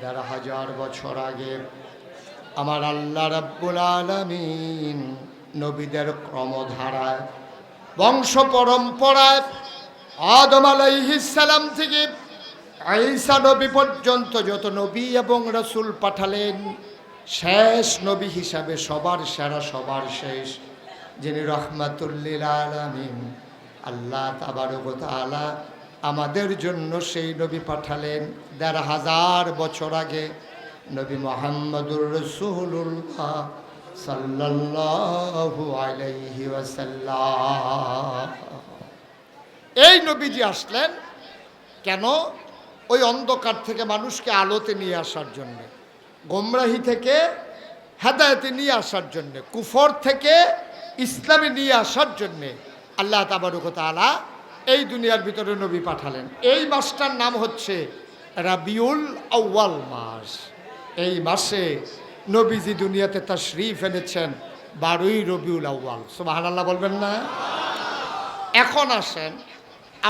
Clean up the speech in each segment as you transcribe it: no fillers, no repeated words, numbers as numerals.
১,৫০০ বছর আগে আমার আল্লাহ রাব্বুল আলামিন নবীদের ক্রমধারায় বংশ পরম্পরায় আদম আলাইহিস সালাম থেকে ঈসা নবী পর্যন্ত যত নবী এবং রাসূল পাঠালেন, শেষ নবী হিসাবে সবার সেরা সবার শেষ যিনি রহমাতুল লিল আলামিন আল্লাহ তাবারক ওয়া তাআলা আমাদের জন্য সেই নবী পাঠালেন ১,৫০০ বছর আগে, নবী মুহাম্মদুর রাসূলুল্লাহ সাল্লাল্লাহু আলাইহি ওয়াসাল্লাম। এই নবীজি আসলেন কেন? ওই অন্ধকার থেকে মানুষকে আলোতে নিয়ে আসার জন্য, গোমরাহি থেকে হেদায়েতে নিয়ে আসার জন্য, কুফর থেকে ইসলামে নিয়ে আসার জন্যে আল্লাহ তাবারক ওয়া তাআলা এই দুনিয়ার ভিতরে নবী পাঠালেন। এই মাসটার নাম হচ্ছে রাবিউল আউয়াল মাস। এই মাসে নবীজি দুনিয়াতে তাশরীফ এনেছেন ১২ই রবিউল আউয়াল। সুবহানাল্লাহ বলবেন না? এখন আসেন,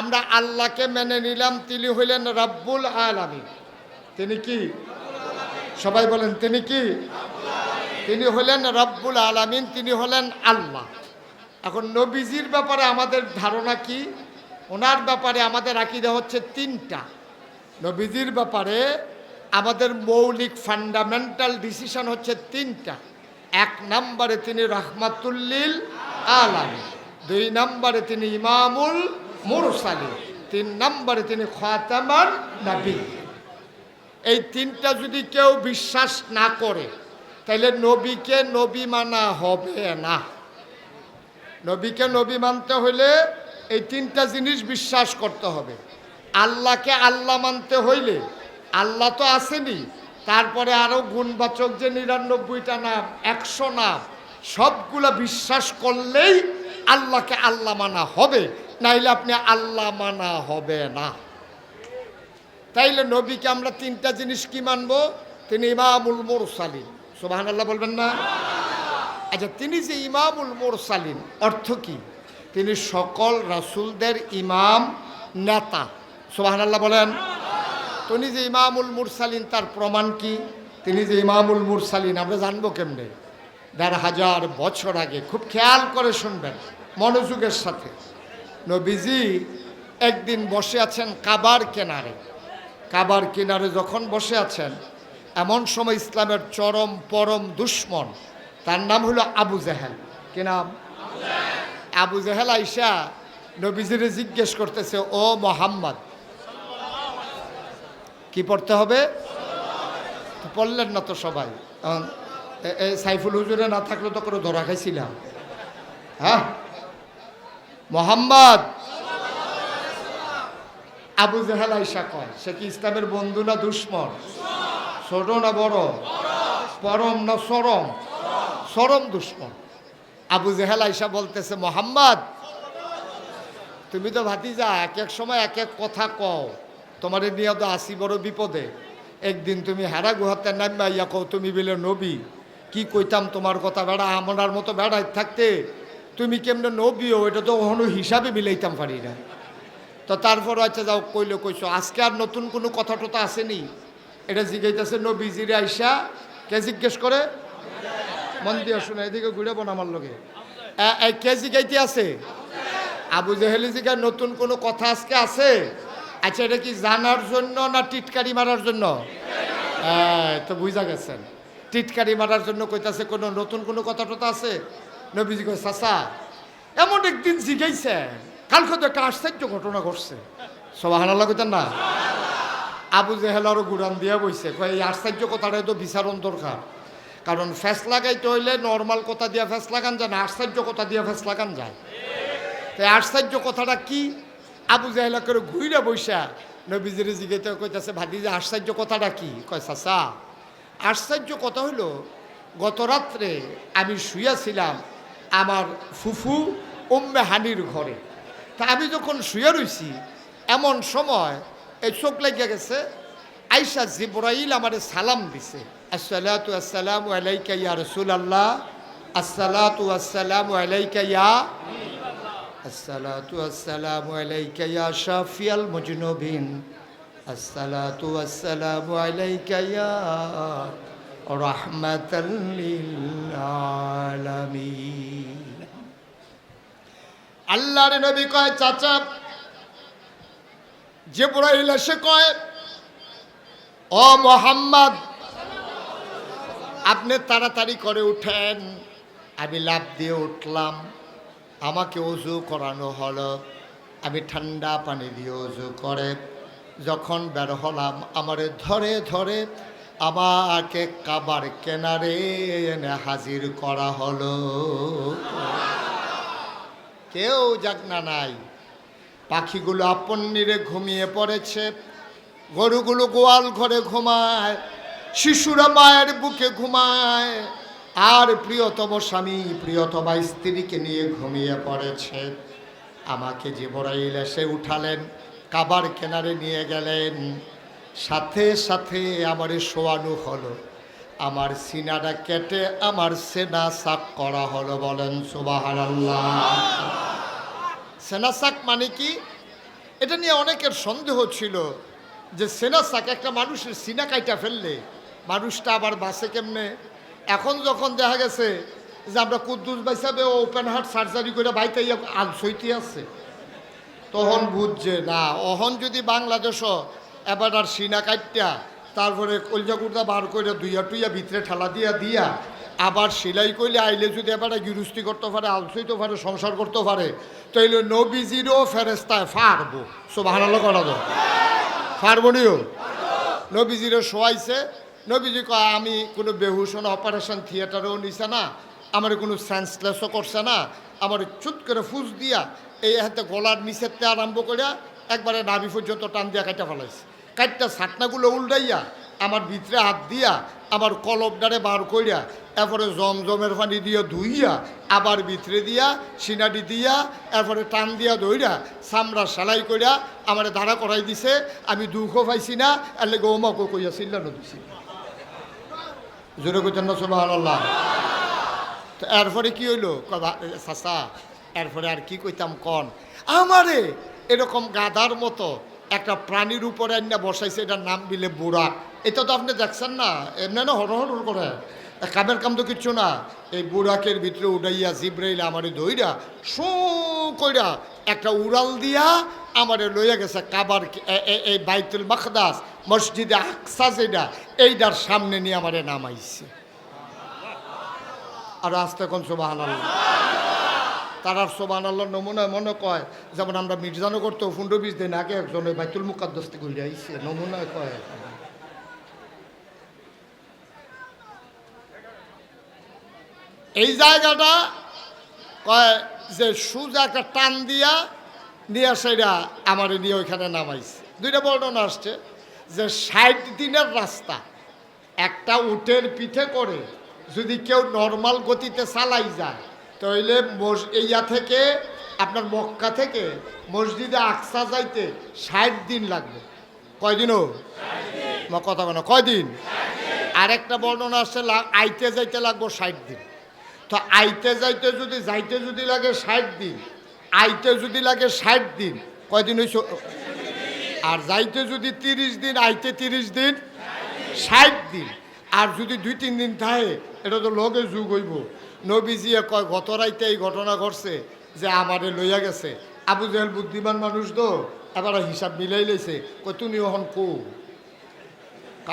আমরা আল্লাহকে মেনে নিলাম, তিনি হইলেন রাব্বুল আলামিন। তিনি কি? সবাই বলেন তিনি কি? তিনি হলেন রাব্বুল আলামিন, তিনি হলেন আল্লাহ। এখন নবীজির ব্যাপারে আমাদের ধারণা কি? ওনার ব্যাপারে আমাদের আকীদা হচ্ছে তিনটা। নবীজির ব্যাপারে আমাদের মৌলিক ফান্ডামেন্টাল ডিসিশন হচ্ছে তিনটা। ১ নম্বরে তিনি রাহমাতুল লিল আলামিন, ২ নম্বরে তিনি ইমামুল মুরসালিন, ৩ নম্বরে তিনি খাতামান নবী। এই তিনটা যদি কেউ বিশ্বাস না করে তাহলে নবীকে নবী মানা হবে না। নবীকে নবী মানতে হইলে এই তিনটা জিনিস বিশ্বাস করতে হবে। আল্লাহকে আল্লাহ মানতে হইলে, আল্লাহ তো আসেনি, তারপরে আরও গুণবাচক যে ৯৯টা নাম, ১০০ নাম, সবগুলো বিশ্বাস করলেই আল্লাহকে আল্লাহ মানা হবে, নাইলে আপনি আল্লাহ মানা হবে না। তাইলে নবীকে আমরা তিনটা জিনিস কি মানব? তিনি ইমামুল মুরসালিন। সুবহানাল্লাহ বলবেন না? আচ্ছা, তিনি যে ইমামুল মুরসালিন অর্থ কি? তিনি সকল রাসূলদের ইমাম, নেতা। সুবহানাল্লাহ বলেন। তিনি যে ইমামুল মুরসালিন তার প্রমাণ কি? তিনি যে ইমামুল মুরসালিন আমরা জানবো কেমনে? ১,৫০০ বছর আগে, খুব খেয়াল করে শুনবেন মনোযোগের সাথে। নবীজি একদিন বসে আছেন কাবার কিনারে। কাবার কিনারে যখন বসে আছেন, এমন সময় ইসলামের চরম পরম দুশ্মন, তার নাম হলো আবু জেহেল। কি নাম? আবু জেহেল আইসা নবীজিরে জিজ্ঞেস করতেছে, ও মোহাম্মদ, কি পড়তে হবে? পড়লেন না তো সবাই। সাইফুল হুজুরে না থাকলে তো করে ধরা খাইছিলাম। হ্যাঁ, মোহাম্মদ। আবু জেহেল আইসা কয়, সে কি ইসলামের বন্ধু না দুশ্মন? ছোট না বড়? পরম না চরম? চরম দুশ্মন। আবু জেহেল আইসা বলতেছে, মোহাম্মদ, তুমি তো ভাতিজা, এক এক সময় এক এক কথা কও, তোমার নিয়ে তো আসি বড় বিপদে। একদিন তুমি হেরা গুহাতে নামা ইয়া কও তুমি বিলে নবী, কি কইতাম তোমার কথা বেড়া, আমার মতো বেড়াই থাকতে তুমি কেমনে নবীও, এটা তো কখনো হিসাবে মিলাইতাম পারি না। তো তারপর আচ্ছা যাও, কইলে কইছো, আজকে আর নতুন কোনো কথা টথা আসেনি? এটা জিজ্ঞাইতেছে নবীজিরে আইসা। কে জিজ্ঞেস করে? মন দিয়া শুনে, এদিকে ঘুরে বোন আমার লগে। কে জিজ্ঞাইতে আছে? আবু জেহেলি জিজ্ঞাসা, নতুন কোনো কথা আজকে আছে? আচ্ছা, এটা কি জানার জন্য না টিটকারি মারার জন্য? তো বুঝা গেছেন, টিটকারি মারার জন্য কইতাছে, কোনো নতুন কোনো কথা টথা আছে? নবীজি কই, চাচা, এমন একদিন জিজ্ঞাইছে, কালকে তো একটা আশ্চর্য ঘটনা ঘটছে। সুবহানাল্লাহ কইতেন না? আবু জেহেল আরও গুড়ান দিয়া বইছে, কই এই আশ্চর্য কথাটা তো বিচারণ দরকার। কারণ ফেস লাগাইতে হইলে নর্মাল কথা দিয়া ফেস লাগান যায় না, আশ্চর্য কথা দিয়া ফেস লাগান যায়। তাই আশ্চর্য কথাটা কি? আবু জেহেল করে ঘুইরা বইসা নবীজিরে জিজ্ঞাসা কইতাছে, ভাতিজা আশ্চর্য কথাটা কি? কয়, চাচা, আশ্চর্য কথা হইল, গত রাত্রে আমি শুয়েছিলাম আমার ফুফু উম্মে হানির ঘরে। তা আমি যখন শুয়ে রইছি, এমন সময় এই চোখ লাগিয়া গেছে, আইসা জিবরাইল আমারে সালাম দিছে, আসসালাতু আসসালামু আলাইকা ইয়া রাসূলুল্লাহ, আসসালাতু আসসালামু আলাইকা ইয়া আসসালাতু আসসালামু আলাইকা ইয়া শাফিয়াল মুজনুবিন, আসসালাতু ওয়াসসালামু আলাইকা ইয়া রাহমাতাল লিল আলামিন। আল্লাহর নবী কয়, চাচা জিবরাইল এসে কয়, ও মুহাম্মদ আপনি তাড়াতাড়ি করে উঠেন। আমি লাফ দিয়ে উঠলাম, আমাকে ওযু করানো হলো। আমি ঠান্ডা পানি দিয়ে ওযু করে যখন বের হলাম, আমারে ধরে ধরে আমাকে কাবার কিনারে এনে হাজির করা হলো। কেউ জাগনা নাই, পাখিগুলো আপন নিরে ঘুমিয়ে পড়েছে, গরুগুলো গোয়াল ঘরে ঘুমায়, শিশুরা মায়ের বুকে ঘুমায়, আর প্রিয়তম স্বামী প্রিয়তমা স্ত্রীকে নিয়ে ঘুমিয়ে পড়েছে। আমাকে জিবরাইল এসে উঠালেন, কাবার কিনারে নিয়ে গেলেন, সাথে সাথে আমারে শোয়ানো হলো, আমার সিনাটা কেটে আমার সেনা সাক করা হলো। বলেন সুবহানাল্লাহ। সেনা সাক মানে কি? এটা নিয়ে অনেকের সন্দেহ ছিল যে সেনা সাক, একটা মানুষের সিনা কাইটা ফেললে মানুষটা আবার বাঁচে কেমনে। এখন যখন দেখা গেছে যে আমরা কুদ্দুস ভাই সাহেব ওপেন হার্ট সার্জারি করে বাইতে আলসইতে আছে, তখন বুঝছে না, অহন যদি বাংলাদেশও এবার আর সিনা কাটটা তারপরে কলজা কুর্দা বার করে দুইয়া টুইয়া ভিতরে ঠেলা দিয়া দিয়া আবার সেলাই করলে আইলে যদি এবার গৃহস্থী করতে পারে, আলসইতে পারে, সংসার করতে পারে, তাইলে নবীজিরও ফেরেস্তায় ফারবো। সুবহানাল্লাহ করা দো, ফারবনিও। নবীজিরও শোয়াইছে। নবীজি কয়, আমি কোনো বেহুশন অপারেশন থিয়েটারেও নিছে না, আমার কোনো সেন্সলেসও করছে না, আমার চুট করে ফুস দিয়া এই হাতে গলার নিচের থেকে আরম্ভ করিয়া একবারে নাভি পর্যন্ত টান দিয়া কাইটা ফেলাইছে। কাইটটা ছাটনাগুলো উল্টাইয়া আমার ভিতরে হাত দিয়া আমার কলবডারে বার করিয়া এরপরে জমজমের পানি দিয়ে ধুইয়া আবার ভিতরে দিয়া সিনাডি দিয়া এরপরে টান দিয়া ধইরা চামড়া সেলাই করিয়া আমার দাঁড়া করাই দিছে। আমি দুঃখও পাইছি না, এর লেগে ওমাকে কইয়া চিল্লানো দিছি। জোরে কইতেন না সুবহানাল্লাহ। তো এরপরে কি হইলো, চাচা এরপরে আর কি কইতাম কন, আমারে এরকম গাধার মতো একটা প্রাণীর উপরে আইনা বসাইছে, এটার নাম বিলে বুড়াক। এটা তো আপনি দেখছেন না, এমনি না হর হর করে, কামের কাম তো কিচ্ছু না। এই বুড়াকের ভিতরে উঠাইয়া জিবরাইল আমারে ধইরা শু কইরা একটা উড়াল দিয়া আমারে লইয়া গেছে কাবার এই বাইতুল মাকদাস মসজিদে আকসা যেটা, এইটার সামনে নিয়ে আমারে নামাইছে। আর আস্তে কোন সুবহানাল্লাহ। তারার সুবহানাল্লাহ নমুনা মনে কয়, যেমন আমরা মির্জানগর তো 15-20 দিন আগে একজন ওই বাইতুল মুকাদ্দাস থেকে ঘুরে আইছে, নমুনায় কয়। এই জায়গাটা কয় যে সুজা একটা টান দিয়া নিয়ে সেটা আমার নিয়ে ওইখানে নামাইছে। দুইটা বর্ণনা আসছে যে 60 দিনের রাস্তা একটা উটের পিঠে করে যদি কেউ নর্মাল গতিতে চালাই যায়, তাহলে ইয়া থেকে আপনার মক্কা থেকে মসজিদে আকসা যাইতে 60 দিন লাগবে। কয়দিনও কথা বলো, কয়দিন? আরেকটা বর্ণনা আসছে আইতে যাইতে লাগবো 60 দিন। তো আইতে যাইতে যদি লাগে 60 দিন, আইতে যদি লাগে 60 দিন, কয়দিন হইছ? আর যাইতে যদি 30 দিন, আইতে 30 দিন, 60 দিন। আর যদি 2-3 দিন থাকে, এটা তো লগে যুগ হইব। নবীজিয়ে কয় গত রাইতে এই ঘটনা ঘটছে যে আমারে লইয়া গেছে। আবু জেহেল বুদ্ধিমান মানুষ তো, এবার হিসাব মিলাই লইছে, কই তুমি ওহন কো,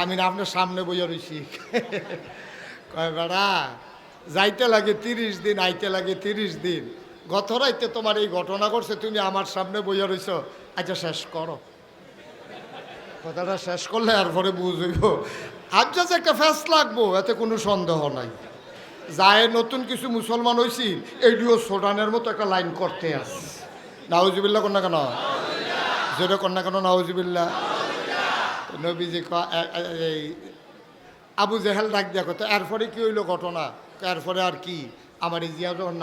আমি না আপনার সামনে বইয়া রইছি। কয় বেড়া যাইতে লাগে 30 দিন, আইতে লাগে 30 দিন, গত রাইতে তোমার এই ঘটনা ঘটছে, তুমি আমার সামনে বইয়া রইছ, আচ্ছা শেষ করো। কথাটা শেষ করলে আর পরে বুঝইব। আজ একটা ফ্যাস লাগবো, এতে কোনো সন্দেহ নাই। যায় নতুন কিছু মুসলমান হয়েছি, এইটিও সোডানের মতো একটা লাইন করতে আছে। নাউজুবিল্লাহ কন্যা কেন, জোরে কন্যা কেন, নাউজুবিল্লাহ। নবীজি এই আবু জেহেল ডাক দিয়া কত, এরপরে কি হইলো ঘটনা? এরপরে আর কি, আমার এই জিয়া যখন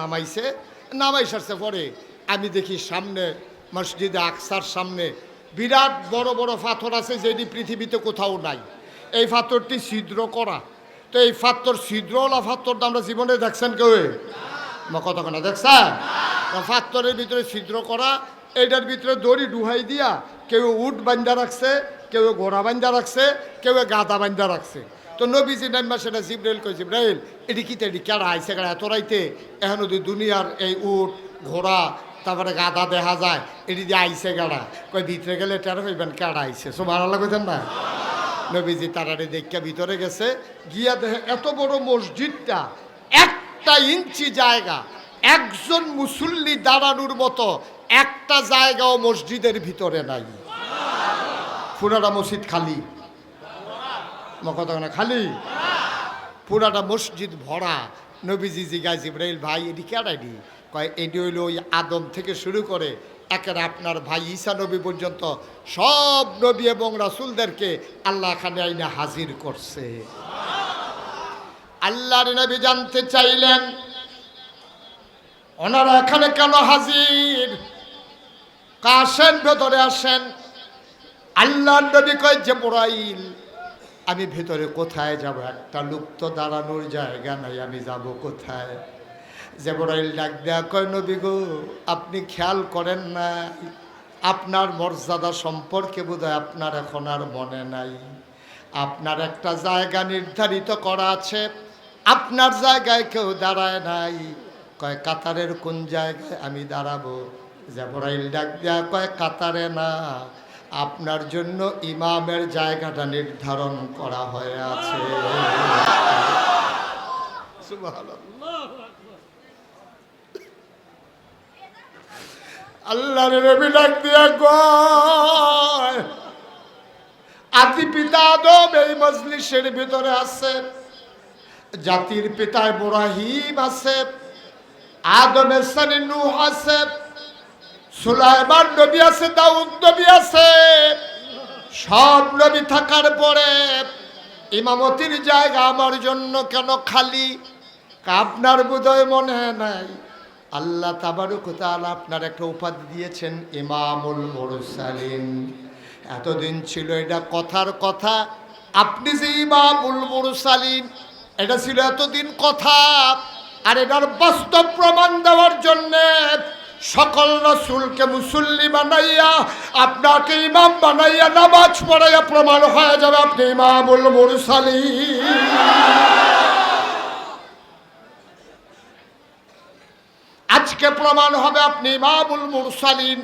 নামাই সারছে পরে আমি দেখি সামনে মসজিদে আকসার সামনে বিরাট বড় বড় পাথর আছে, যেটি পৃথিবীতে কোথাও নাই। এই পাথরটি ছিদ্র করা। তো এই পাথর ছিদ্রওয়ালা পাথর তো আমরা জীবনে দেখছেন কেউ? কতক্ষণ দেখছেন? পাথরের ভিতরে ছিদ্র করা, এইটার ভিতরে দড়ি ডুহাই দিয়া কেউ উট বান্ধা রাখছে, কেউ ঘোড়া বান্ধা রাখছে, কেউ গাদা বান্ধা রাখছে। তো নবীজি নাম্বা সেটা জিব্রাইল কই, জিব্রাইল এটি কিতে এটি কেডা আইসে কেডা এত রাইতে, এখন যদি দুনিয়ার এই উট ঘোড়া তারপরে গাদা দেখা যায়, এটি দিয়ে আইসে কেডা? কই ভিতরে গেলে টের হইবেন কেডা আইসে। সব ভালো লাগতেন না? নবীজি তারারে দেখা ভিতরে গেছে, গিয়া দেখে এত বড় মসজিদটা, 1 ইঞ্চি জায়গা, একজন মুসল্লি দাঁড়ানোর মতো একটা জায়গাও মসজিদের ভিতরে নাই। পুরাটা মসজিদ খালি, কথা না খালি, পুরাটা মসজিদ ভরা। নবীজি জিজ্ঞাসা, জিব্রাইল ভাই এটি কেডাইনি? কয় এটি হইল ওই আদম থেকে শুরু করে একেবারে আপনার ভাই ঈসা নবী পর্যন্ত সব নবী এবং রাসূলদেরকে আল্লাহ এখানে আইনা হাজির করছে। আল্লাহর নবী জানতে চাইলেন ওনারা এখানে কেন হাজির? আসেন ভেতরে আসেন। আল্লাহর নবী কয়, জিবরাইল আমি ভেতরে কোথায় যাব? একটা লোক তো দাঁড়ানোর জায়গা নাই, আমি যাব কোথায়? জিবরাইল ডাক দেয়া কয়, নবী গো আপনি খেয়াল করেন না, আপনার মর্যাদা সম্পর্কে বোধহয় আপনার এখন আর মনে নাই। আপনার একটা জায়গা নির্ধারিত করা আছে, আপনার জায়গায় কেউ দাঁড়ায় নাই। কয় কাতারের কোন জায়গায় আমি দাঁড়াবো? জিবরাইল ডাক দেয়া কয়, কাতারে না, আপনার জন্য ইমামের জায়গাটা নির্ধারণ করা হয়ে আছে। আল্লাহর নবী ডাক দিয়া কয়, আদি পিতা আদম এই মজলিসের ভিতরে আছে, জাতির পিতা ইব্রাহিম আছে, আদমের সন্তান নূহ আছে, সুলাইমান নবী আছে, দাউদ নবী আছে। সব নবী থাকার পরে ইমামতির জায়গা আমার জন্য কেন খালি? আপনার বোধহয় মনে নাই, আল্লাহ তাবারক ওয়া তাআলা আপনার একটা উপাধি দিয়েছেন ইমামুল মুরসালিন। এতদিন ছিল এটা কথার কথা, আপনি যে ইমামুল মুরসালিন এটা ছিল এতদিন কথা, আর এটার বাস্তব প্রমাণ দেওয়ার জন্যে সকল রাসূলকে মুসল্লি বানাইয়া আপনাকে ইমাম বানাইয়া নামাজ পড়াইয়া প্রমাণ হয়ে যাবে আপনি ইমামুল মুরসালিন। আজকে প্রমাণ হবে আপনি ইমামুল মুরসালিন।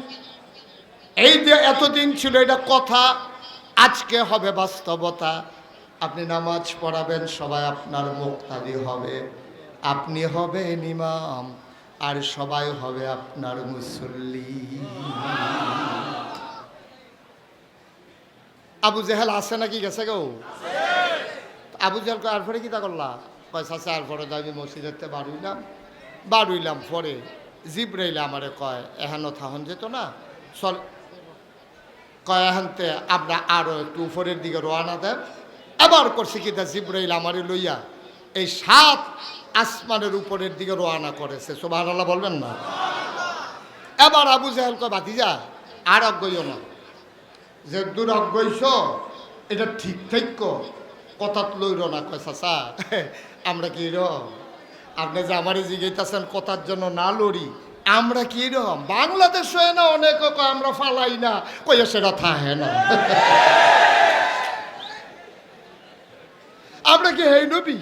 এই যে এতদিন ছিল এটা কথা, আজকে হবে বাস্তবতা। আপনি নামাজ পড়াবেন, সবাই আপনার মুক্তাদি হবে, আপনি হবেন ইমাম, আর সবাই হবে আপনার মুসল্লি। আবু জেহেল আছে নাকি গেছে গো? আবু জেহেল আর পরে কি তা করলা? পয়সা আছে আর পরে আমি মসজিদেতে বাড়ুইলাম পরে জিব্রাইল আমারে কয় এহানো থাহন যেত না, চল কয় এহানতে আমরা আরো একটু উপরের দিকে রওনা দেব। এবার করছে কি তা জিব্রাইল আমারে লইয়া এই 7 আসমানের উপরের দিকে রওনা করেছে। সুবহানাল্লাহ বলবেন না? এবার আবু জেহেল কয় ভাতিজা আর অজ্ঞইও না, যে দূর অজ্ঞইছ এটা ঠিক ঠিক কথাত লইল না। কয় চাচা আমরা কি রকম, আপনি যে আমারে জিগাইতেছেন কথার জন্য না লড়ি, আমরা কি রকম বাংলাদেশ হয়ে না অনেক আমরা ফালাই না, কইয়া সেটা থাহে না। আমরা কি হেই নবী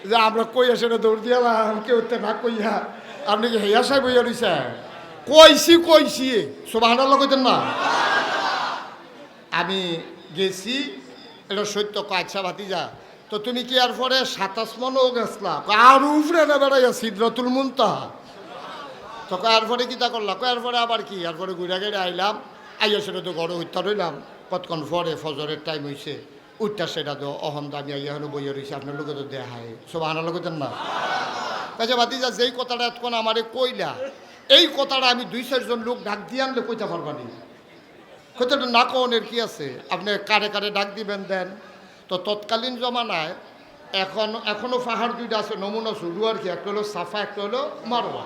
যে আমরা কইয়া সেটা দৌড় দিয়ালাম কেউ না কইয়া? আপনি কি হেয়া সাহেব হইয়া রইছে? কইছি সুবহানাল্লাহ কইতেন না? আমি গেছি, এটা সত্য। আচ্ছা ভাতিজা তো তুমি কি আর পরে 27 মনও গেছলা? আর উপরে না বেড়াইয়া সিদরাতুল মুনতাহা। তো আর পরে কি তা করলা? আর পরে আবার কি, আর পরে ঘুরা গেড়ে আইলাম, আইয়া সেটা তো ঘরে উঠতে রইলাম, কতক্ষণ পরে ফজরের টাইম হয়েছে, উঠটা সেটা তো অহম দামি আইয়া হলো বইয়া রয়েছে, আপনার লোকে তো দেখায় সুবহানাল্লাহ কইতেন না? আচ্ছা ভাতিজা যেই কথাটা এতক্ষণ আমারে কইলা, এই কথাটা আমি 2-4 জন লোক ডাক দিয়ে আনলে কইতে পারবানি? কথাটা না কনের কি আছে? আপনি কারে কারে ডাক দিবেন দেন। তো তৎকালীন জমানায় এখনও পাহাড় 2টা আছে, নমুনা শুরু আর কি, একটা হলো সাফা, একটা হলো মারওয়া।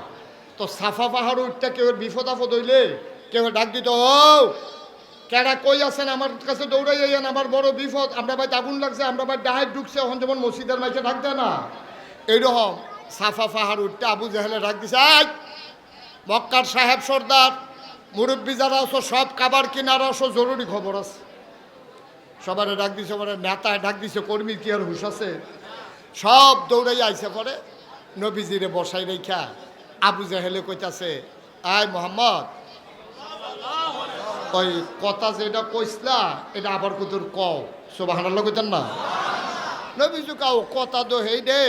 তো সাফা পাহাড় উঠতে কেউ বিপদ আপদ হইলে কেউ ডাক দিত, ও কেডা কই আছেন, আমার কাছে দৌড়াই যাইয়েন, আমার বড় বিপদ, আমরা ভাই আগুন লাগছে, আমরা ভাই ডাহাই ঢুকছে। এখন যেমন মসজিদের মাইকে ডাক দেয় না, এইরকম সাফা পাহাড় উঠতে আবু জাহেলে ডাক দিছে, আয় মক্কার সাহেব সর্দার মুরব্বী যারা আছো সব কাবার কিনারা আসো, জরুরি খবর আছে। সবার ডাক দিছে, সবার নেতায় ডাক দিছে, কর্মী কি আর হুশ আছে? সব দৌড়াই আইসে পরে নবীজিরে বসাই রেখা আবু জাহেলে কইতাছে, আয় মোহাম্মদ, ওই কথা যেটা কইসলা এটা আবার কুতুর কও, সুবহানাল্লাহ কইতেন না? নবীজি কাও কথা তো হেই দে,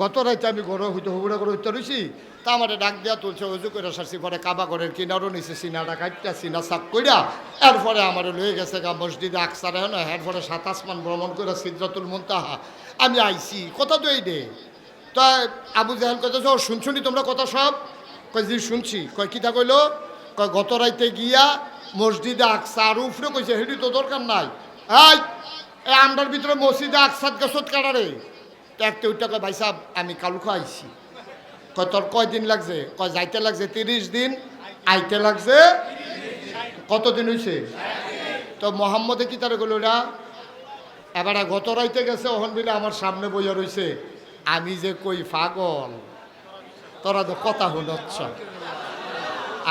গত রাইতে আমি ঘরে হইতে হুবড়া করে হইতে রইছি, তা আমার ডাক দিয়া তুলছে, অজু করে সারছি, পরে কাবা ঘরের কিনারও নিছে, সিনাটা কাটটা সিনা সাক কইরা এরপরে আমার লয়ে গেছে গা মসজিদে আকসারে, না এরপরে 7 আসমান ভ্রমণ করে সিদরাতুল মুনতাহা আমি আইছি, কথা তো এই দে। তা আবু জাহেল কইতেছে, ও শুনছুনি তোমরা কথা সব? কয় জি শুনছি। কয় কিতা কইলো? কয় গত রাইতে গিয়া মসজিদে আকসা, আর উফরে কইছে হেডি তো দরকার নাই, এই আমরার ভিতরে মসজিদে আকসাদ গেছত কাটারে একটা উঠটা। কয় ভাই সাহেব আমি কালুখা আইছি। কয় তোর কয়দিন লাগছে? কয় যাইতে লাগছে 30 দিন, আইতে লাগছে কতদিন হইছে? তো মোহাম্মদে কি তারা গেল না, এবার গত রাইতে গেছে, ওহন বিলে আমার সামনে বইয়া রইছে, আমি যে কই পাগল, তোরা তো কথা শুনছ,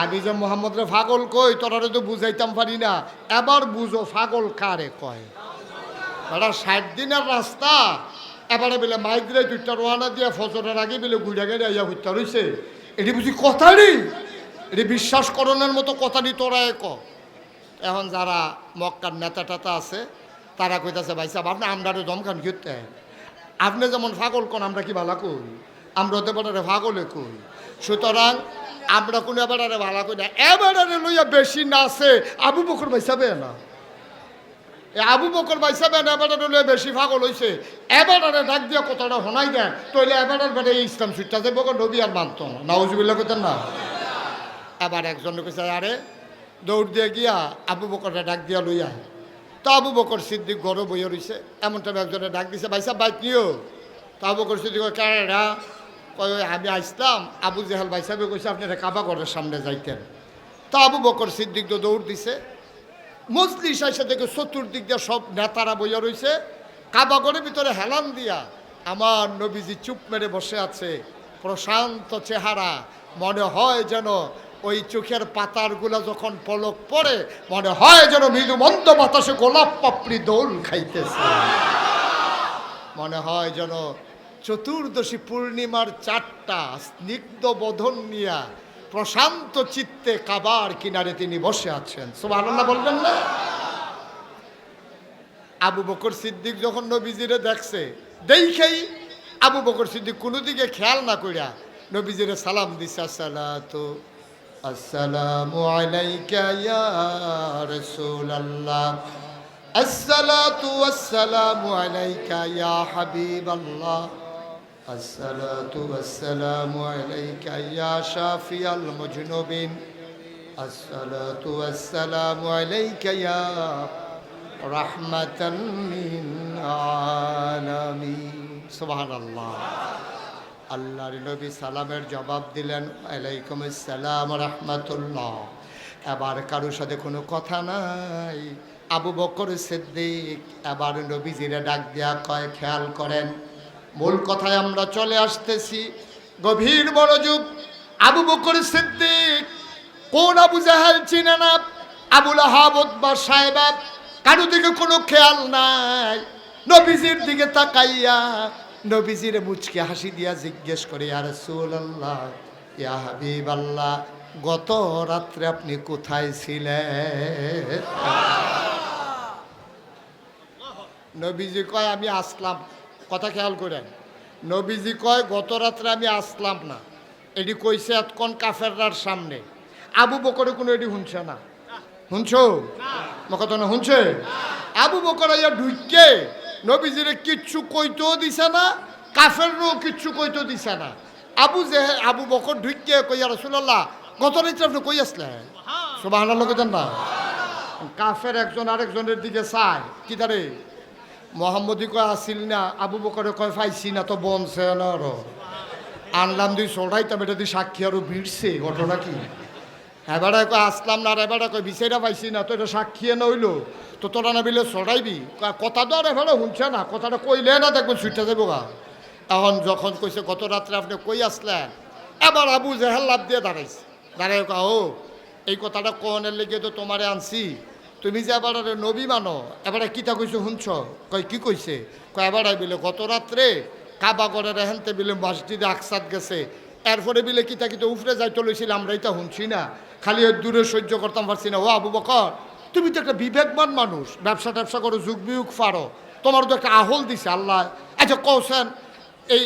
আমি যে মোহাম্মদরে পাগল কই তোরা তো বুঝাইতাম পারি না, এবার বুঝো পাগল কারে কয়। ওরা 60 দিনের রাস্তা, এবারে বেলে মাইগ্রে দুইটা রোয়ানা দিয়া ফজরের আগে বেলে ঘুরে গেলে ইয়া হইতে রইছে, এটি বুঝি কথা নেই, এটি বিশ্বাস করণের মতো কথা নি তোরা এক। এখন যারা মক্কার নেতা টেতা আছে তারা কইতাছে, ভাই সাহেব আপনি আমরারে দমখান খেতে, আপনি যেমন পাগল কোন আমরা কি ভালা কই, আমরা হতে পারে পাগলে কই, সুতরাং আমরা কোনো এবারে ভালা কই না, এবারে লইয়া বেশি নাচে আবু বকর ভাই সাহেব না, আবু বকর ভাই সাহেব এবারে লইয়া বেশি পাগল হইছে, এবারে ডাক দিয়া কথাটা শোনাই দেন, তইলে এবারে বেড়ে ইসলাম সুইটটা যে বকর নবী আর মানত না, নাউজুবিল্লাহ কইতেন না। এবার একজন কইছে, আরে দৌড় দিয়ে গিয়া আবু বকরটা ডাক দিয়া লইয়া, তো আবু বকর সিদ্দিক গরম বইয়া রইছে, এমন টাইমে একজনে ডাক দিছে, ভাই সাহেব বাইক নিও। তো আবু বকর সিদ্দিক কারা কয় আমি আসলাম, আবু জাহেল ভাই সাহেব কইছে আপনারা কাবা ঘরের সামনে যাইতেন। তো আবু বকর সিদ্দিক তো দৌড় দিছে, মজলিস আইসা দেখে চতুর্দিক দিয়ে সব নেতারা বইয়া রইছে, কাবা ঘরের ভিতরে হেলান দিয়া আমার নবীজি চুপ মেরে বসে আছে, প্রশান্ত চেহারা, মনে হয় যেন ওই চোখের পাতারগুলা যখন পলক পড়ে মনে হয় যেন মৃদু মন্দ বাতাসে গোলাপ পাপড়ি দোল খাইতেছে, মনে হয় যেন চতুর্দশী পূর্ণিমার 4টা স্নিগ্ধ বদন নিয়া প্রশান্ত চিত্তে কাবার কিনারে তিনি বসে আছেন, সুবহানাল্লাহ বলবেন না? আবু বকর সিদ্দিক যখন নবীজিরে দেখছে, দেখেই আবু বকর সিদ্দিক কোনো দিকে খেয়াল না কইরা নবীজিরে সালাম দিছে, আসসালামু আলাইকা ইয়া রাসূলুল্লাহ, আসসালাতু ওয়াসসালামু আলাইকা ইয়া হাবিবাল্লাহ, আসসালাতু ওয়াসসালামু আলাইকা ইয়া শাফিয়াল মুজনুবিন, আসসালাতু ওয়াসসালামু আলাইকা ইয়া রাহমাতাল লিল আলামিন, সুবহানাল্লাহ। আল্লাহর নবী সালামের জবাব দিলেন, ওয়ালাইকুম আসসালাম রাহমাতুল্লাহ। এবার কারোর সাথে কোনো কথা নাই। আবু বকর সিদ্দিক এবার নবীজিরে ডাক দিয়া কয়, খেয়াল করেন, মূল কথায় আমরা চলে আসতেছি, গভীর মনোযোগ। আবু বকর সিদ্দিক কোন আবু জাহেল চিনে না, আবু লাহাব, উতবা, সাইবা, কারো দিকে কোনো খেয়াল নাই। নবীজির দিকে তাকাইয়া নবীজিরে মুচকে হাসি দিয়া জিজ্ঞেস করে, ইয়া রাসূলুল্লাহ, ইয়া হাবিবাল্লাহ, গত রাত্রে আপনি কোথায় ছিলেন? নবীজি কয় আমি আসলাম, কথা খেয়াল করেন, নবীজি কয় গত রাত্রে আমি আসলাম না, এটি কইছে এতক্ষণ কাফেররার সামনে। আবু বকরে কোনো এটি শুনছে না, শুনছো কথা না শুনছে? আবু বকর আইয়া ঢুকে নবীজিরে কিচ্ছু কইতেও দিছে না, কাফেরও কিচ্ছু কইতেও দিছে না। আবু বকর ঢুকে কইয়া, রাসূলুল্লাহ গত রাত্রে আপনি কই আসলেন? সুবহানাল্লাহ কইতেন না? কাফের একজন আরেকজনের দিকে চায়, কি তারে মোহাম্মদী কয় আসিল না, আবু বকরে কয় পাইছি না, তো বনছে না আনলাম দুই চড়াইতাম, এটা দিয়ে সাক্ষী আরো ভিড়ছে, ঘটনা কি? এবারে কয় আসলাম না, আর এবারে কয় বিচাইরা পাইছি না, তো এটা সাক্ষী না হইলো, তো তোরা না বিলে চড়াইবি। কথা তো আর এবারে শুনছে না, কথাটা কইলে না দেখবেন ছুটে যাবো গা। এখন যখন কইছে গত রাত্রে আপনি কই আসলেন, এবার আবু জাহেল লাভ দিয়ে দাঁড়াইছে, দাঁড়াই ও এই কথাটা কোনের লেগে তো তোমারে আনছি, তুমি যে এবার নবী মানো এবারে কিতা কইছো শুনছ? কয় কি কইছে? কয় এবারে বিলে গত রাত্রে কাবা করে রেহেনতে বিলে মসজিদে আকসাদ গেছে, এরপরে বিলে কিতা কিতা উফরে যাইতে লইছিল, আমরা এটা শুনছি না, খালি ওই দূরে সহ্য করতাম পারছি না। ও আবু বকর, তুমি তো একটা বিবেকবান মানুষ, ব্যবসা ট্যাবসা করো, যুগ বিয়োগ পারো, তোমার তো একটা আহল দিছে আল্লাহ। আচ্ছা কৌশন এই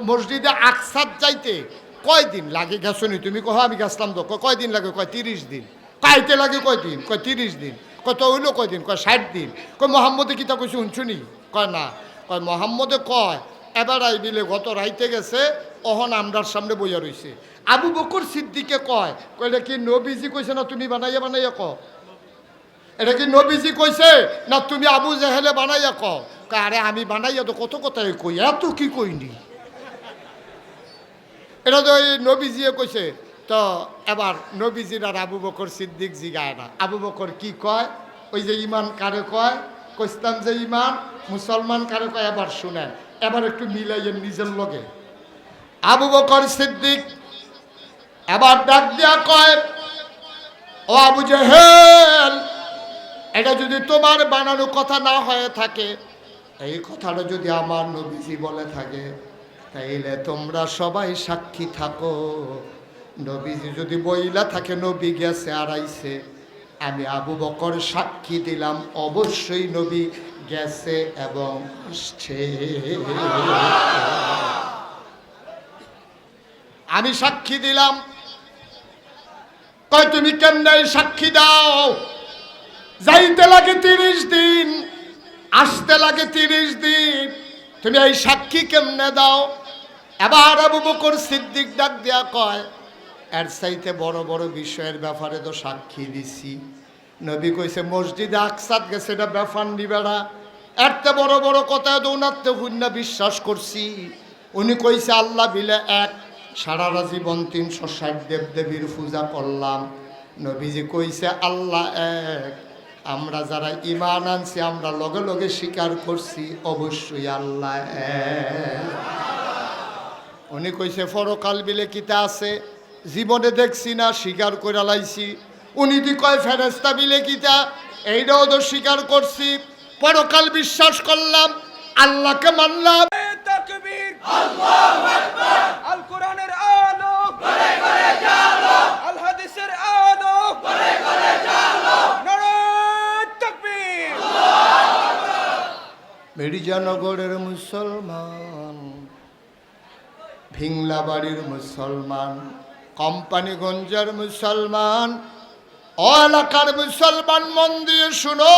মসজিদে আকসাদ যাইতে কয়দিন লাগে গেছো নি? তুমি কহ আমি গেছলাম তো। কয়দিন লাগে? কয় 30 দিন। কাইতে লাগে কয়দিন? কয় 30 দিন। কত হইলো কয়দিন? কয় 60 দিন। কয় মোহাম্মদে কিতা কইছে শুনছুনি? কয় না। কয় মোহাম্মদে কয় এবার আইবিলে গত রাইতে গেছে, অহন আমরার সামনে বইয়া রইছে। আবু বকর সিদ্দিকে কয় কয়টা কি নবীজি কইছে না তুমি বানাইয়া বানাইয়া ক? এটা কি নবীজি কইছে না তুমি আবু জেহেলে বানাইয়া ক? কয় আরে আমি বানাইয়া তো কত কথাই কই, এত কি কইনি। এটা তো এই নবীজিয়ে কইছে। তো এবার নবীজির আর আবু বকর সিদ্দিক জিগায় না, আবু বকর কি কয়? ওই যে ইমান কারে কয়? কইস্তাম যে ইমান মুসলমান কারে কয়? এবার শুনেন, এবার একটু মিলাইয়েন নিজের লগে। আবু বকর সিদ্দিক এবার ডাক দিয়া কয়, ও আবু জেহেল, এটা যদি তোমার বানানো কথা না হয়ে থাকে, এই কথাটা যদি আমার নবীজি বলে থাকে, তাইলে তোমরা সবাই সাক্ষী থাকো। নবীজি যদি বইলা থাকে নবী গেছে আর আইছে, আমি আবু বকর সাক্ষী দিলাম অবশ্যই নবী গেছে এবং আসছে। আমি সাক্ষী দিলাম। কয় তুমি কেমনে সাক্ষী দাও? যাইতে লাগে 30 দিন, আসতে লাগে 30 দিন, তুমি এই সাক্ষী কেমনে দাও? এবার আবু বকর সিদ্দিক ডাক দিয়া কয়, এর চাইতে বড় বড় বিষয়ের ব্যাপারে তো সাক্ষী দিছি। নবী কইছে মসজিদে আকসাদ গেছে, এটা ব্যাপার নিবে না। এরতে বড় বড় কথা দৌনাতে হুন্না বিশ্বাস করছি। উনি কইছে আল্লাহ বিলে এক, সারা জীবন 360 দেবদেবীর পূজা করলাম। নবীজি কইছে আল্লাহ এক, আমরা যারা ঈমান আনছি আমরা লগে লগে স্বীকার করছি অবশ্যই আল্লাহ এক। উনি কইছে পরকাল বিলে কিতা আছে? জীবনে দেখছি না, স্বীকার করে লাইছি। উনি দি কয় ফেরেশতা বিলে কিতা? এইটাও তো স্বীকার করছি। পরকাল বিশ্বাস করলাম, আল্লাহকে মানলাম। তাকবীর, আল্লাহু আকবার। আল কোরআনের আলো ঘরে ঘরে জালো, আল হাদিসের আলো ঘরে ঘরে জালো। নারে তাকবীর, আল্লাহু আকবার। মির্জানগরের মুসলমান, ভিংলাবাড়ির মুসলমান, কোম্পানিগঞ্জের মুসলমান, এলাকার মুসলমান, মন দিয়ে শুনো,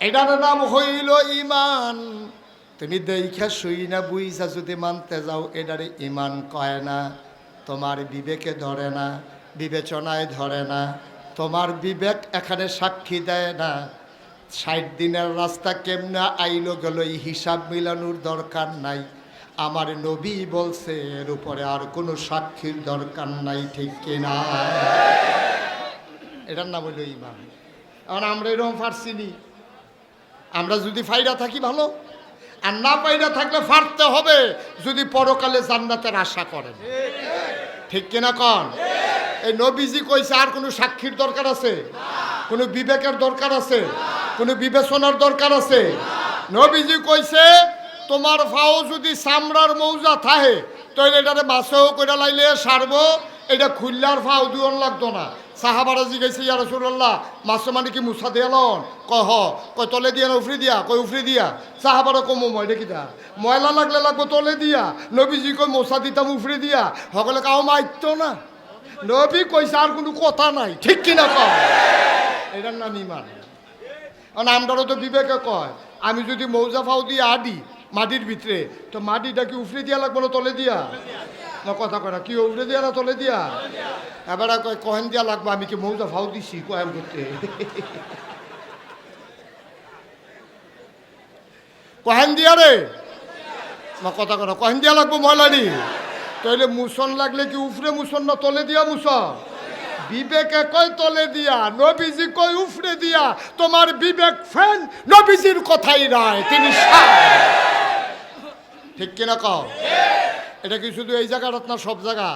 এটার নাম হইল ইমান। তুমি দেখা শুই না বুঝা যদি মানতে যাও, এটারে ইমান কয় না। তোমার বিবেকে ধরে না, বিবেচনায় ধরে না, তোমার বিবেক এখানে সাক্ষী দেয় না। 60 দিনের রাস্তা কেমনে আইলো গেল এই হিসাব মিলানোর দরকার নাই। আমার নবী বলছে এর উপরে আর কোনো সাক্ষীর দরকার নাই, ঠিক কিনা? এটার নাম হইল ইমান। এখন আমরা এরকম পারছি নি। আমরা যদি ফায়দা থাকি ভালো, আর না ফায়দা থাকলে ফারতে হবে যদি পরকালে জান্নাতের আশা করেন, ঠিক কিনা কন? এই নবীজি কইছে আর কোনো সাক্ষীর দরকার আছে? কোনো বিবেকের দরকার আছে? কোনো বিবেচনার দরকার আছে? নবীজি কইছে তোমার ফাও যদি চামড়ার মৌজা থাহে তাহলে এটারে মাছেও কইরা লাইলে সারবো, এটা খুললার ফাও দুয়ন লাগতো না। সাহাবারা জিজ্ঞাসা ইয়া রাসূলুল্লাহ, মাছ মানে কি মুছা দিয়া লন? কয় হ। কয় তলে দিয়া না উফরি দিয়া? কয় উফরি দিয়া। সাহাবারা কম ময়টা কিটা ময়লা লাগলে লাগবো তলে দিয়া। নবীজি কয় মশা দিতাম উফরি দিয়া। সকলে কাউ মাইত না। নবী কইছে আর কোনো কথা নাই, ঠিক কিনা কয়? এটার নাম ইমান। কারণ আমরাও তো বিবেকে কয় আমি যদি মৌজা ফাও দিয়ে আডি মাটির ভিতরে, তো মাটিটা কি উফরে দিয়া লাগবো না তলে দিয়া? না কথা কয় না, কি উফরে দিয়া না তলে দিয়া? এবার কয় কহেন দিয়া লাগবো, আমি কি মৌজা ফাও দিছি কয়েম করতে? কহেন দিয়া রে না কথা কয় না, কহেন দিয়া লাগবো ময়লানি। তাইলে মুসন লাগলে কি উফরে মুসন না তলে দিয়া মুসন? বিবেকে কয় তলে দিয়া, নবীজি কয় উফরে দিয়া। তোমার বিবেক ফ্যান, নবীজির কথাই রায়, তিনি ঠিক কিনা কও? এটা কি শুধু এই জায়গাটা না সব জায়গা?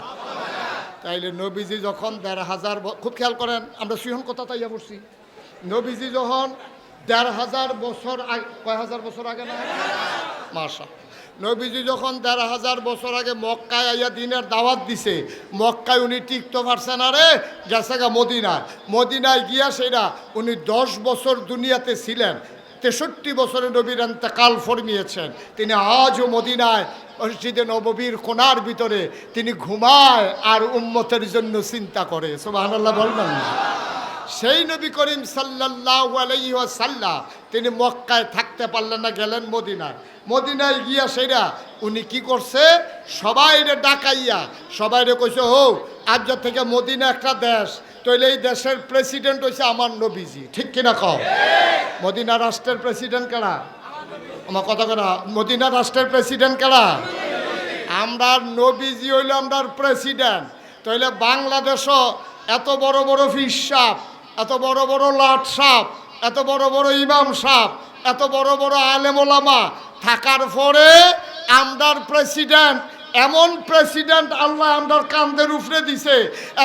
তাইলে নবীজি যখন ১,৫০০ খুব খেয়াল করেন, আমরা সিহন কথা তাইয়া পড়ছি। নবীজি যখন ১,৫০০ বছর আগে, কয় হাজার বছর আগে না মাশা, নবীজি যখন ১,৫০০ বছর আগে মক্কায় আইয়া দিনের দাওয়াত দিছে, মক্কায় উনি টিকতে পারছে না রে, গেছে গা মদিনায়। মদিনায় গিয়া সেটা উনি ১০ বছর দুনিয়াতে ছিলেন, ৬৩ বছরে নবীর ইন্তেকাল ফরমিয়েছেন। তিনি আজও মদিনায় মসজিদে নববীর কোণার ভিতরে তিনি ঘুমায় আর উম্মতের জন্য চিন্তা করে। সুবহানাল্লাহ বলবেন না? সেই নবী করিম সাল্লাল্লাহু আলাইহি ওয়াসাল্লাম তিনি মক্কায় থাকতে পারলেন না, গেলেন মদিনায়। মদিনায় গিয়া সেটা উনি কি করছে, সবাইরে ডাকাইয়া সবাইরে কইছে, ও আজ থেকে মদিনা একটা দেশ, তাইলে এই দেশের প্রেসিডেন্ট হইছে আমার নবীজি। ঠিক কিনা কও? মদিনা রাষ্ট্রের প্রেসিডেন্ট কারা? আমার কথা করা, মদিনা রাষ্ট্রের প্রেসিডেন্ট কারা? আমরা নবীজি হইল আমরার প্রেসিডেন্ট। তাইলে বাংলাদেশও এত বড় বড় ফিস সাপ, এত বড় বড় লাট সাপ, এত বড় বড় ইমাম সাপ, এত বড় বড় আলেম ওলামা থাকার পরে আমরার প্রেসিডেন্ট, এমন প্রেসিডেন্ট আল্লাহ আমরার কান্দের উপরে দিছে।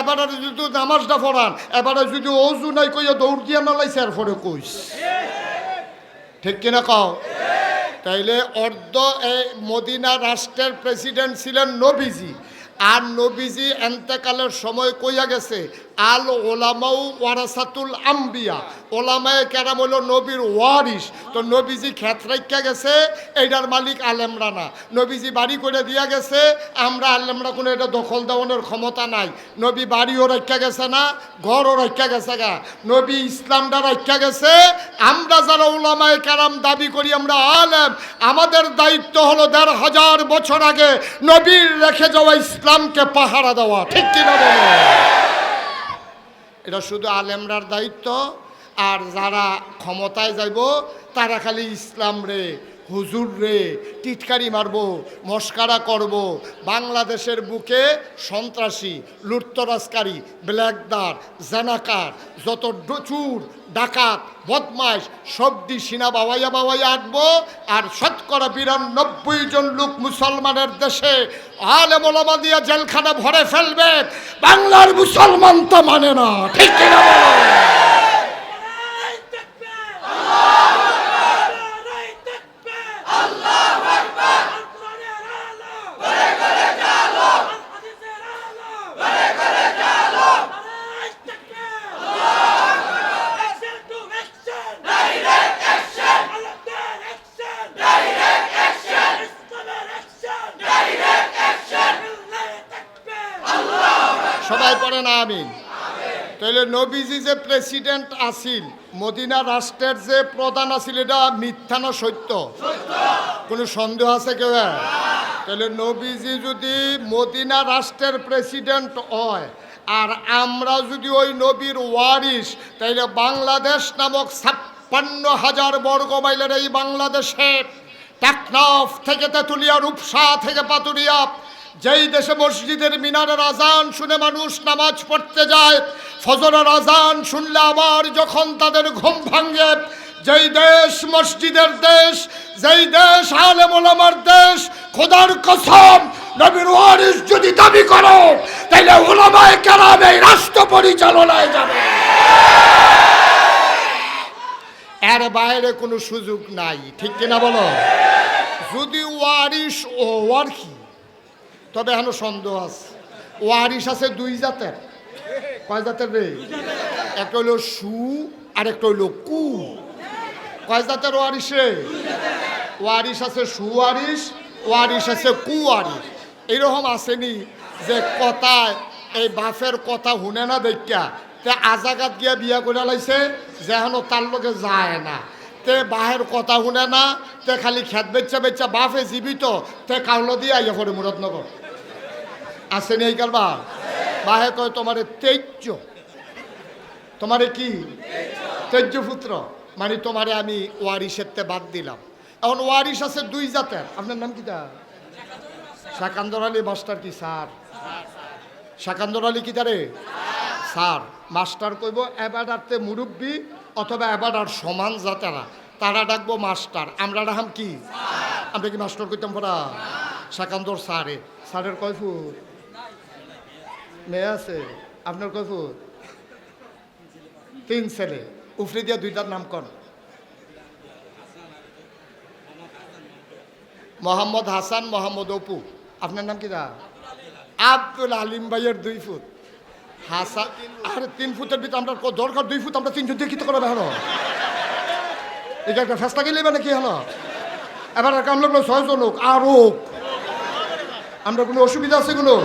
এবারে যদি নামাজটা পড়ান, এবারে যদি অজু নাই কইয়া দৌড় দিয়া নালাইছে, এরপরে কইস। ঠিক কিনা কও? তাইলে অর্ধ এই মদিনা রাষ্ট্রের প্রেসিডেন্ট ছিলেন নবীজি। আর নবীজি এন্তেকালের সময় কইয়া গেছে, আল ওলামাউ ওয়ারাসাতুল আম্বিয়া, ওলামায়ে কেরাম হলো নবীর ওয়ারিস। তো নবীজি ক্ষেত রাইখা গেছে, এইটার মালিক আলেমরা না। নবীজি বাড়ি করে দিয়া গেছে, আমরা আলেমরা কোনো এটা দখল দেওয়ানোর ক্ষমতা নাই। নবী বাড়িও রাখা গেছে না, ঘরও রাখা গেছে গা, নবী ইসলামটা রাখা গেছে। আমরা যারা ওলামায়ে কেরাম দাবি করি আমরা আলেম, আমাদের দায়িত্ব হলো ১,৫০০ বছর আগে নবীর রেখে যাওয়া ইসলামকে পাহারা দেওয়া। ঠিক কিনা বলো? এটা শুধু আলেমরার দায়িত্ব। আর যারা ক্ষমতায় যাইব তারা খালি ইসলাম রে, হুজুর রে টিটকারি মারব, মস্কারা করব। বাংলাদেশের বুকে সন্ত্রাসী, লুটতরাজকারী, ব্ল্যাকদার, জানাকার, যত চুর ডাকাত বদমাইশ সবদি সিনা বাবাইয়া বাবাইয়া আঁটবো। আর শতকরা ৯২ জন লোক মুসলমানের দেশে আলেম ওলামা দিয়া জেলখানা ভরে ফেলবে। বাংলার মুসলমান তো মানে না। ঠিক কিনা বলো? সবাই পড়ে না আমিন। তাহলে নবীজি যে প্রেসিডেন্ট আসিল, মদিনা রাষ্ট্রের যে প্রধান আসিল, এটা মিথ্যা না সত্য? কোনো সন্দেহ আছে কেউ? তাহলে নবীজি যদি মদিনা রাষ্ট্রের প্রেসিডেন্ট হয় আর আমরা যদি ওই নবীর ওয়ারিস, তাইলে বাংলাদেশ নামক ৫৬,০০০ বর্গ মাইলের এই বাংলাদেশে টেকনাফ থেকে তেঁতুলিয়া, রূপসা থেকে পাতুরিয়া, যেই দেশে মসজিদের মিনারের আজান শুনে মানুষ নামাজ পড়তে যায়, ফজরের আজান শুনলে আবার যখন তাদের ঘুম ভাঙে, যেই দেশ মসজিদের দেশ, যেই দেশ আলেম ওলামার দেশ, খোদার কসম নবীর ওয়ারিস যদি দাবি করো তাইলে ওলামায়ে কেরাম এই রাষ্ট্র পরিচালনায় যাবে। এর বাইরে কোনো সুযোগ নাই। ঠিক কিনা বলো? যদি ওয়ারিস ও ওয়ার কি, তবে এখনো সন্দেহ আছে। ওয়ারিস আছে ২ জাতের। কয় জাতের রে? একটা হইল সু আর একটা হইল কু। কয় জাতের ওয়ারিস রে? ওয়ারিস আছে সুওয়ারিস, ওয়ারিস আছে কুওয়ারিস। এইরকম আসেনি যে কথায় এই বাপের কথা শুনে না দেখা তে আজাগাত গিয়া বিয়া করে লাইছে, যে এখনো তার লোকে যায় না, তে বাহের কথা শুনে না, তে খালি খেত বেচা বেচা বাপে জীবিত, তে কাউলো দিয়ে আইয়া পড়ে মুরাদনগর। আসেনি এই কারবা? বাহে কয় তোমারে তেজ্য, তোমারে কি তেজ্য পুত্র, মানে তোমারে আমি ওয়ারিসের তে বাদ দিলাম। এখন ওয়ারিস আছে ২ জাতের। আপনার নাম কি? তা শাকান্দর আলী মাস্টার কি স্যার? শাকান্দর আলী কি তারে স্যার? মাস্টার কইব এবারতে মুরব্বী অথবা এবার সমান জাতেরা, তারা ডাকবো মাস্টার, আমরা ডাকাম কি? আমরা কি মাস্টার কইতাম পড়া? শাকান্দর স্যারে, স্যারের কয় ফুট? মেয়ে আছে আপনার কয় ফুট? 3 ছেলে। উফরে দিয়া 2টার নাম কর। মোহাম্মদ হাসান, মোহাম্মদ অপু। আপনার নাম কি? আব্দুল আলিম ভাইয়ের 2 ফুট। হাসান আরে 3 ফুটের ভিতরে আমরা দরকার 2 ফুট, আমরা 3 জন দিয়ে কি করে বেরো? এটা একটা ফেস্তা গেলে মানে কি হলো? এবার কাম লাগলো 6 জন লোক আরো। আমরা কোনো অসুবিধা আছে কোনো?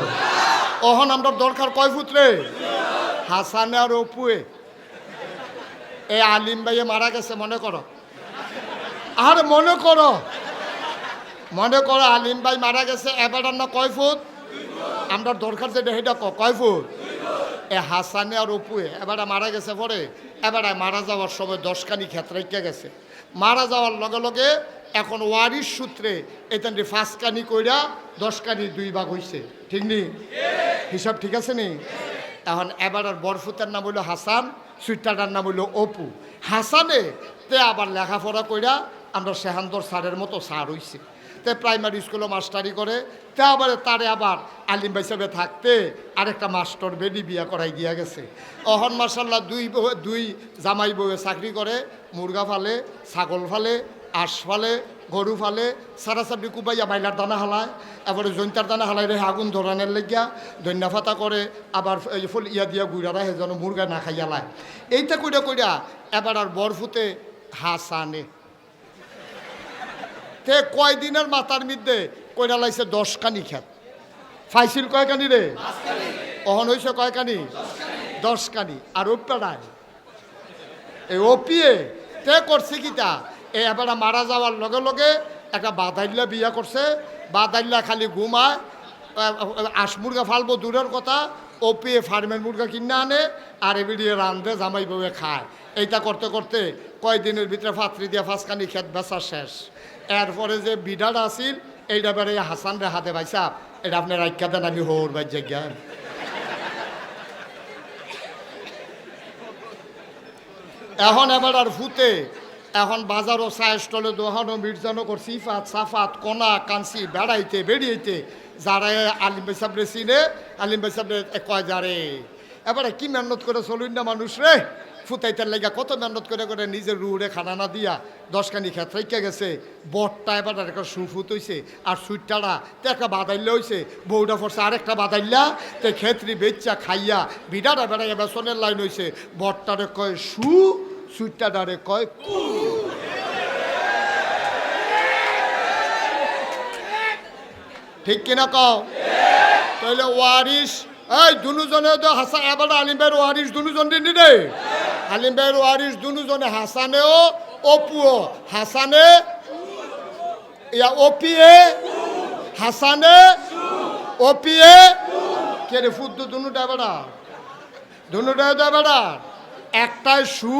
অহন আমরা দরকার কয় ফুট রে? হাসান আর অপুয়ে। এই আলিম ভাইয়ে মারা গেছে মনে করো। আর মনে করো আলিম ভাই মারা গেছে। এবার না কয় ফুট? আমরা দরকার যেটা সেটা কয় ফুট? এ হাসানে আর অপুয়ে এবার মারা গেছে পরে। এবার মারা যাওয়ার সময় 10 কানি ক্ষেত রেখে গেছে। মারা যাওয়ার লগে লগে এখন ওয়ারিশ সূত্রে এখান 5 কানি কইরা 10 কানি 2 ভাগ হইছে। ঠিক নি? হিসাব ঠিক আছে নি? এখন এবার আর বরফুতের নাম হইল হাসান, সুইটাটার নাম হইল অপু। হাসানে তে আবার লেখাপড়া কইরা আমরা সেহান্দর স্যারের মতো স্যার হইছে। তে প্রাইমারি স্কুলে মাস্টারি করে। তে আবার তারে আবার আলিম ভাই হিসাবে থাকতে আরেকটা মাস্টার বেডি বিয়া করাই দিয়া গেছে। অহন মার্শাল্লাহ 2 জামাই বউয়ে চাকরি করে। মুরগা ফালে, ছাগল ফালে, আঁশ ফালে, গরু ফালে, সারাসাবি কুবাইয়া বাইলার দানা হালায়। এবারে জৈন্তার দানা হালাই রে আগুন ধরানের লেগিয়া ধন্যা ফাতা করে। আবার এই ফুল ইয়া দিয়া গুড়ারা হে যেন মুরগা না খাইয়া লায়। এইটা কইরা এবার আর বরফুতে হাসানে তে কয়দিনের মাথার মধ্যে কইরা লাইছে 10 কানি খেত। ফাইসিল কয় কানি রে? অহন হইছে কয় কানি? 10 কানি। আর ওপাড়ায় এই অপিয়ে তে করছে কিতা? এই এবার মারা যাওয়ার লগে লগে একটা বাদাইল্লা বিয়া করছে। বাদাইল্লা খালি ঘুমায়, আঁশ মুরগা ফালবো দূরের কথা, অপিয়ে ফার্মের মুরগা কিনে আনে আর এবিডিয়ে রান্ধে জামাই বউয়ে খায়। এইটা করতে করতে কয়দিনের ভিতরে ফাত্রি দিয়া 5 কানি খেত বেচা শেষ। এরপরে যে বিডাটা আসিল এইটা বেড়ে হাসান রে হাতে ভাইসা এটা আপনি রাইখা দেন, আমি হোর ভাই জায়গা। এখন এবার আর ফুতে এখন বাজারও চায় স্টলে দোহানো মির্জানো করছি ইফাত সাফাত কোনা কাঞ্চি বেড়াইতে বেরিয়েতে যারা আলিম ভাই সাবরে চিনে আলিম ভাই সাবরে কয় যারে এবারে কি মেহনত করে চলুন না মানুষ রে। ফুতাইতে লেগা কত মেহনত করে নিজের রুড়ে খানা না দিয়া 10 কানি খেত রেখে গেছে। বটটা এবার একটা সুফুত হইছে আর সুইটারা তে একটা বাদাইল্লা হইছে। বউটা পড়ছে আরেকটা বাদাইল্লা তে খেতরি বেচ্চা খাইয়া বিড়াটা বেড়াইয়া বেসনের লাইন হইছে। বটটারে কয় সুইটারে কয় কু। ঠিক কিনা কও? তাহলে ওয়ারিশ এই দুজনে তো হাসান এবার আলিম ভাইয়ের ওয়ারিশ দুজন দিন রে। আলিম ভাইয়ের ওয়ারিশ দুজনে হাসানেও অপুও। হাসানে ইয়া অপিয়ে হাসানে অপিয়ে কে রে ফুট দুটা বেড়া একটাই সু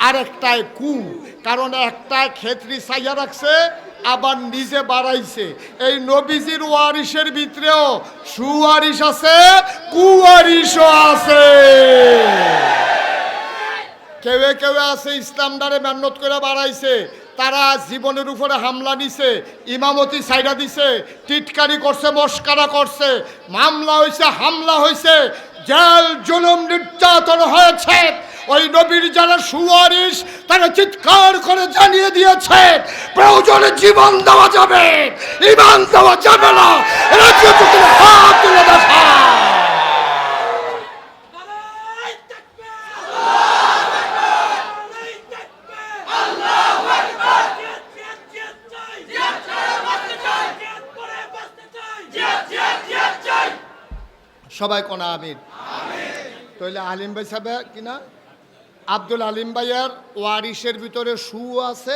আর একটাই কু। কারণ একটাই ক্ষেত্রি চাইয়া রাখছে আবার নিজে বাড়াইছে। এই নবীজির ওয়ারিশের ভিতরেও সুওয়ারিশ আছে, কুওয়ারিশও আছে। কেউ আছে ইসলাম দ্বারে মেহনত করে বাড়াইছে, তারা জীবনের উপরে হামলা নিছে, ইমামতি সাইডা দিছে, টিটকারি করছে, মস্কারা করছে, মামলা হয়েছে, হামলা হয়েছে, জেল জুলুম নির্যাতন হয়েছে। ওই নবীর যারা সুওয়ারিশ তারা চিৎকার করে জানিয়ে দিয়েছে প্রয়োজনে জীবন দেওয়া যাবে, ঈমান দেওয়া যাবে না। হাত তুলে দেখা সবাই কোনা আমিন। তাহলে আলিম ভাই সাহেব কিনা আব্দুল আলিম ভাইয়ের ওয়ারিশের ভিতরে সু আছে,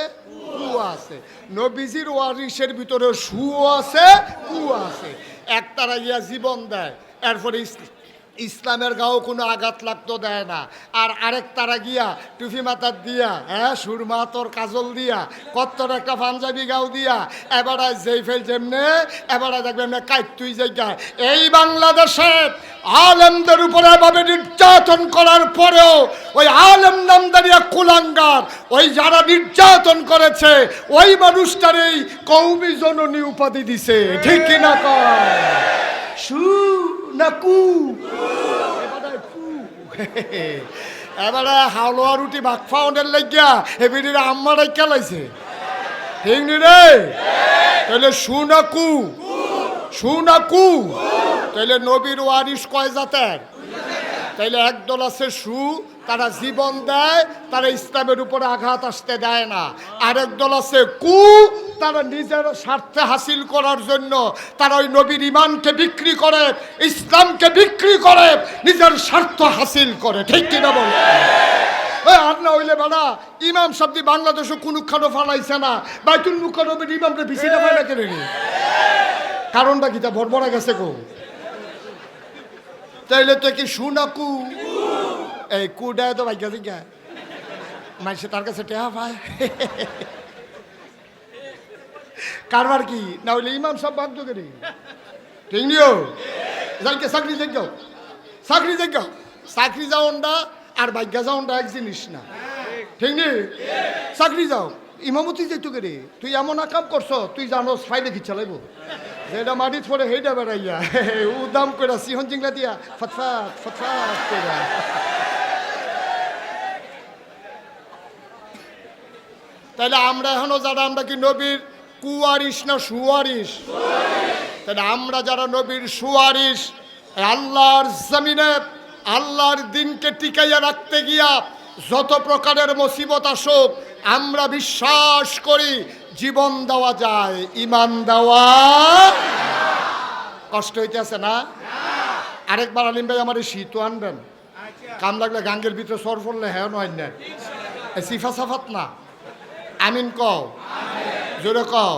কু আছে। নবীজির ওয়ারিশের ভিতরে সু আছে, কু আছে। একতারা ইয়া জীবন দেয়, এরপরে ইসলামের গাও কোনো আঘাত লাগতো দেয় না। আর আরেক তারা গিয়া টুফি মাথার দিয়া সুরমা তোর কাজল দিয়া কত্তর একটা পাঞ্জাবি গাও দিয়া এবারে যেই ফেল যেমনে এবারে দেখবে এমনি কাইতুই জায়গায়। এই বাংলাদেশে আলেমদের উপরে এভাবে নির্যাতন করার পরেও ওই আলেম নামদারিয়া কুলাঙ্গার ওই যারা নির্যাতন করেছে ওই মানুষটারই কওমি জননী উপাধি দিছে। ঠিক কিনা কয়? না কু এবারে হাওয়া রুটি ভাগ ফাউন্ডের লাগিয়া এবির আম্মারাই খেলাইছে ঠিক নি রে তাহলে সুনাকু তাহলে নবীর ওয়ারিস কয় জাতের তাইলে একদল আছে তারা জীবন দেয় তারা ইসলামের উপরে আঘাত আসতে দেয় না আরেক দল আছে তারা নিজের স্বার্থে হাসিল করার জন্য তারা ওই নবীর ইমানকে বিক্রি করে ইসলামকে বিক্রি করে নিজের স্বার্থ হাসিল করে ঠিক কিনা বল আর না হইলে বাড়া ইমাম শব্দি বাংলাদেশে কোনো খানো ফালাইছে না বাইতুল মুকাররমের ইমামকে বিছিটা পায় না কেন কারণটা কি তা ভরভরা গেছে গো তাইলে তো কি সুনাকু এই কুডায় তো ভাগ্য দিকা মাইসে তার কাছে টেহা পায় কারবার কি না হইলে ইমাম সব বাধ্য করি ঠিক নিও যাইকে চাকরি চাকরি যাওনটা আর ভাগ্য যাওনটা এক জিনিস না ঠিক নি চাকরি যাও ইমামতি যেতু করে তুই এমন আকাম করছ তুই জানোস ফাইলে কি চালাইব যেটা মাটিত পড়ে সেইটা বেড়াইয়া উদাম করে সিহন জিংলা দিয়া ফটফাট করে তাহলে আমরা এখনো যারা আমরা কি নবীর কুয়ারিস না সুয়ারিস তাহলে আমরা যারা নবীর সুয়ারিস আল্লাহর জমিনে আল্লাহর দিনকে টিকাইয়া রাখতে গিয়া যত প্রকারের মুসিবত আসুক আমরা বিশ্বাস করি জীবন দেওয়া যায় ইমান দেওয়া কষ্ট হইতেছে না আরেকবার আলিম ভাই আমার শীত আনবেন কাম লাগলে গাঙ্গের ভিতরে সর পড়লে হ্যাঁ নয় না সিফা সাফাত না আমিন কও জোরে কও